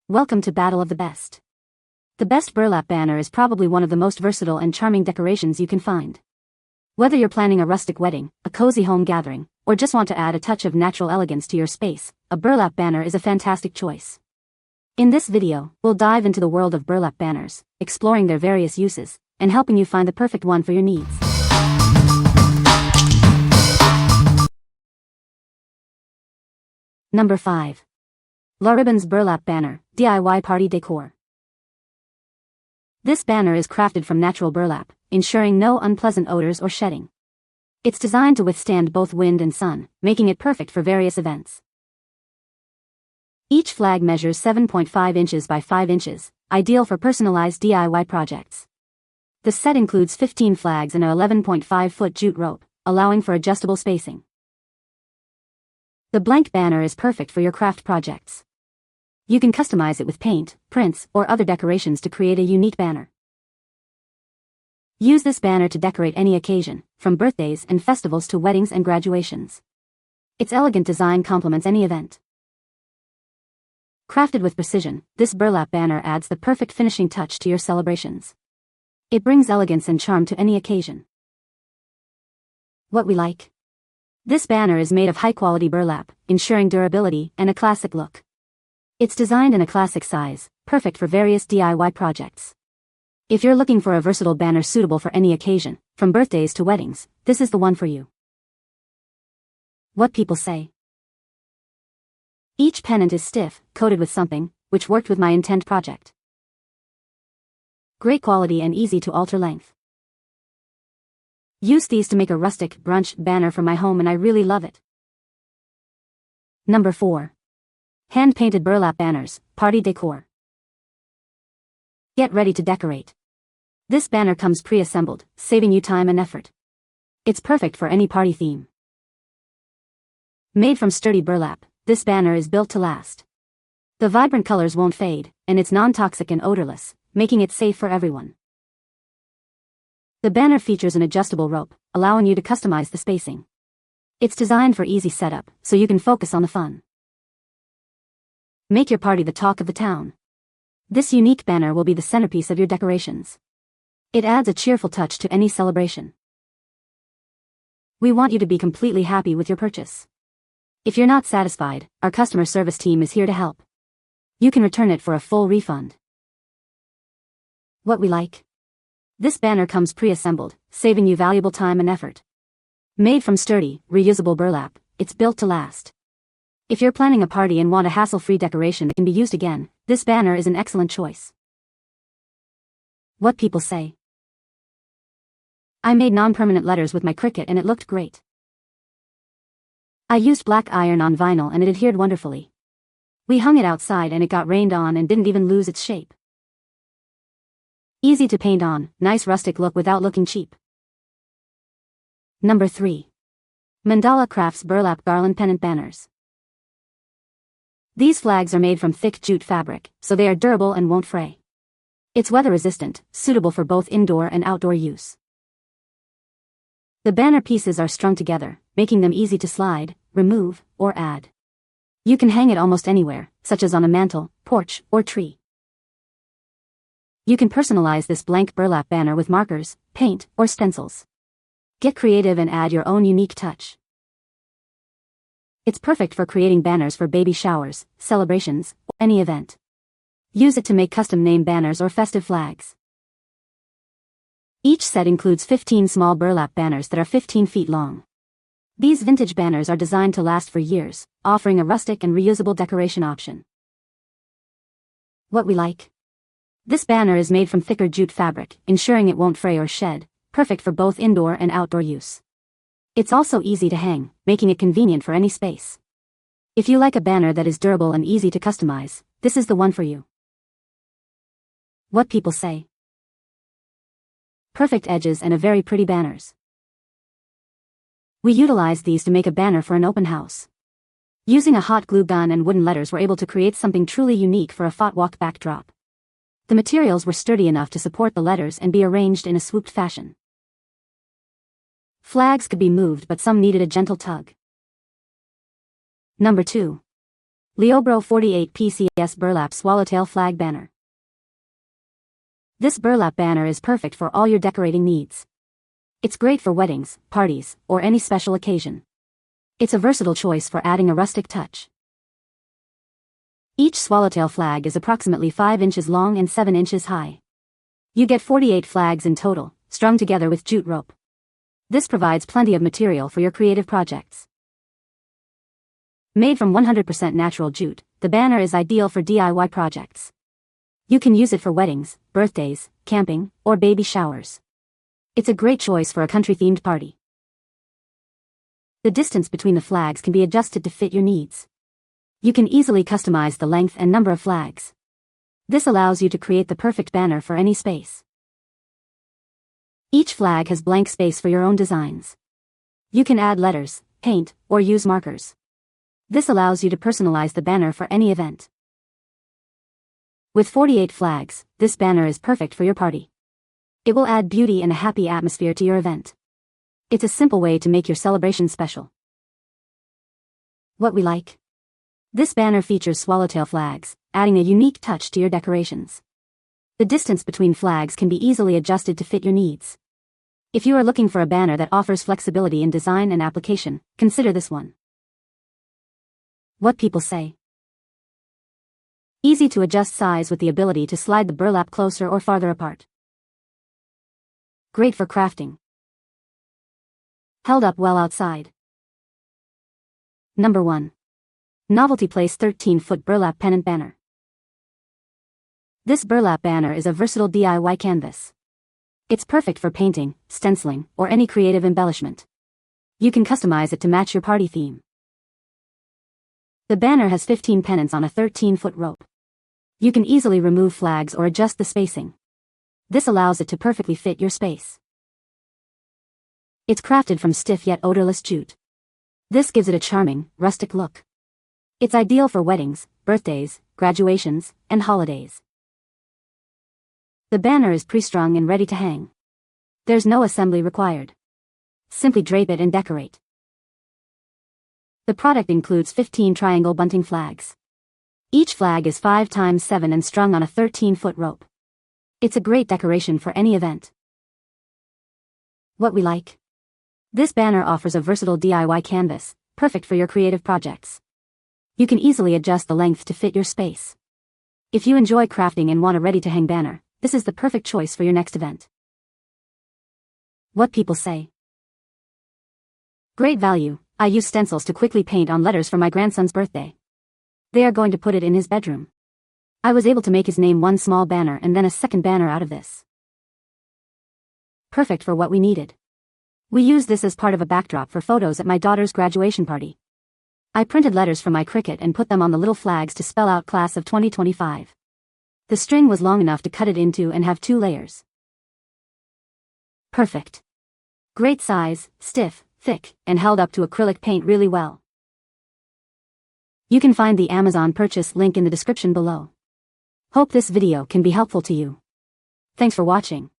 Welcome to Battle of the Best. The best burlap banner is probably one of the most versatile and charming decorations you can find. Whether you're planning a rustic wedding, a cozy home gathering, or just want to add a touch of natural elegance to your space, a burlap banner is a fantastic choice. In this video, we'll dive into the world of burlap banners, exploring their various uses, and helping you find the perfect one for your needs. Number 5. LaRibbons Burlap Banner, DIY Party Decor. This banner is crafted from natural burlap, ensuring no unpleasant odors or shedding. It's designed to withstand both wind and sun, making it perfect for various events. Each flag measures 7.5 inches by 5 inches, ideal for personalized DIY projects. The set includes 15 flags and a 11.5-foot jute rope, allowing for adjustable spacing. The blank banner is perfect for your craft projects. You can customize it with paint, prints, or other decorations to create a unique banner. Use this banner to decorate any occasion, from birthdays and festivals to weddings and graduations. Its elegant design complements any event. Crafted with precision, this burlap banner adds the perfect finishing touch to your celebrations. It brings elegance and charm to any occasion. What we like. This banner is made of high-quality burlap, ensuring durability and a classic look. It's designed in a classic size, perfect for various DIY projects. If you're looking for a versatile banner suitable for any occasion, from birthdays to weddings, this is the one for you. What people say. Each pennant is stiff, coated with something, which worked with my intent project. Great quality and easy to alter length. Use these to make a rustic brunch banner for my home and I really love it. Number 4. Hand-painted burlap banners, party decor. Get ready to decorate. This banner comes pre-assembled, saving you time and effort. It's perfect for any party theme. Made from sturdy burlap, this banner is built to last. The vibrant colors won't fade, and it's non-toxic and odorless, making it safe for everyone. The banner features an adjustable rope, allowing you to customize the spacing. It's designed for easy setup, so you can focus on the fun. Make your party the talk of the town. This unique banner will be the centerpiece of your decorations. It adds a cheerful touch to any celebration. We want you to be completely happy with your purchase. If you're not satisfied, our customer service team is here to help. You can return it for a full refund. What we like. This banner comes pre-assembled, saving you valuable time and effort. Made from sturdy, reusable burlap, it's built to last. If you're planning a party and want a hassle-free decoration that can be used again, this banner is an excellent choice. What people say. I made non-permanent letters with my Cricut and it looked great. I used black iron on vinyl and it adhered wonderfully. We hung it outside and it got rained on and didn't even lose its shape. Easy to paint on, nice rustic look without looking cheap. Number 3. Mandala Crafts Burlap Garland Pennant Banners. These flags are made from thick jute fabric, so they are durable and won't fray. It's weather-resistant, suitable for both indoor and outdoor use. The banner pieces are strung together, making them easy to slide, remove, or add. You can hang it almost anywhere, such as on a mantle, porch, or tree. You can personalize this blank burlap banner with markers, paint, or stencils. Get creative and add your own unique touch. It's perfect for creating banners for baby showers, celebrations, or any event. Use it to make custom name banners or festive flags. Each set includes 15 small burlap banners that are 15 feet long. These vintage banners are designed to last for years, offering a rustic and reusable decoration option. What we like. This banner is made from thicker jute fabric, ensuring it won't fray or shed, perfect for both indoor and outdoor use. It's also easy to hang, making it convenient for any space. If you like a banner that is durable and easy to customize, this is the one for you. What people say. Perfect edges and a very pretty banners. We utilized these to make a banner for an open house. Using a hot glue gun and wooden letters, we're able to create something truly unique for a walk backdrop. The materials were sturdy enough to support the letters and be arranged in a swooped fashion. Flags could be moved, but some needed a gentle tug. Number 2. LEOBRO 48 PCS Burlap Swallowtail Flag Banner. This burlap banner is perfect for all your decorating needs. It's great for weddings, parties, or any special occasion. It's a versatile choice for adding a rustic touch. Each swallowtail flag is approximately 5 inches long and 7 inches high. You get 48 flags in total, strung together with jute rope. This provides plenty of material for your creative projects. Made from 100% natural jute, the banner is ideal for DIY projects. You can use it for weddings, birthdays, camping, or baby showers. It's a great choice for a country-themed party. The distance between the flags can be adjusted to fit your needs. You can easily customize the length and number of flags. This allows you to create the perfect banner for any space. Each flag has blank space for your own designs. You can add letters, paint, or use markers. This allows you to personalize the banner for any event. With 48 flags, this banner is perfect for your party. It will add beauty and a happy atmosphere to your event. It's a simple way to make your celebration special. What we like. This banner features swallowtail flags, adding a unique touch to your decorations. The distance between flags can be easily adjusted to fit your needs. If you are looking for a banner that offers flexibility in design and application, consider this one. What people say. Easy to adjust size with the ability to slide the burlap closer or farther apart. Great for crafting. Held up well outside. Number 1. Novelty Place 13-foot Burlap Pennant Banner. This burlap banner is a versatile DIY canvas. It's perfect for painting, stenciling, or any creative embellishment. You can customize it to match your party theme. The banner has 15 pennants on a 13-foot rope. You can easily remove flags or adjust the spacing. This allows it to perfectly fit your space. It's crafted from stiff yet odorless jute. This gives it a charming, rustic look. It's ideal for weddings, birthdays, graduations, and holidays. The banner is pre-strung and ready to hang. There's no assembly required. Simply drape it and decorate. The product includes 15 triangle bunting flags. Each flag is 5 x 7 and strung on a 13-foot rope. It's a great decoration for any event. What we like. This banner offers a versatile DIY canvas, perfect for your creative projects. You can easily adjust the length to fit your space. If you enjoy crafting and want a ready-to-hang banner, this is the perfect choice for your next event. What people say. Great value. I use stencils to quickly paint on letters for my grandson's birthday. They are going to put it in his bedroom. I was able to make his name one small banner and then a second banner out of this. Perfect for what we needed. We used this as part of a backdrop for photos at my daughter's graduation party. I printed letters from my Cricut and put them on the little flags to spell out Class of 2025. The string was long enough to cut it into and have 2 layers. Perfect. Great size, stiff, thick, and held up to acrylic paint really well. You can find the Amazon purchase link in the description below. Hope this video can be helpful to you. Thanks for watching.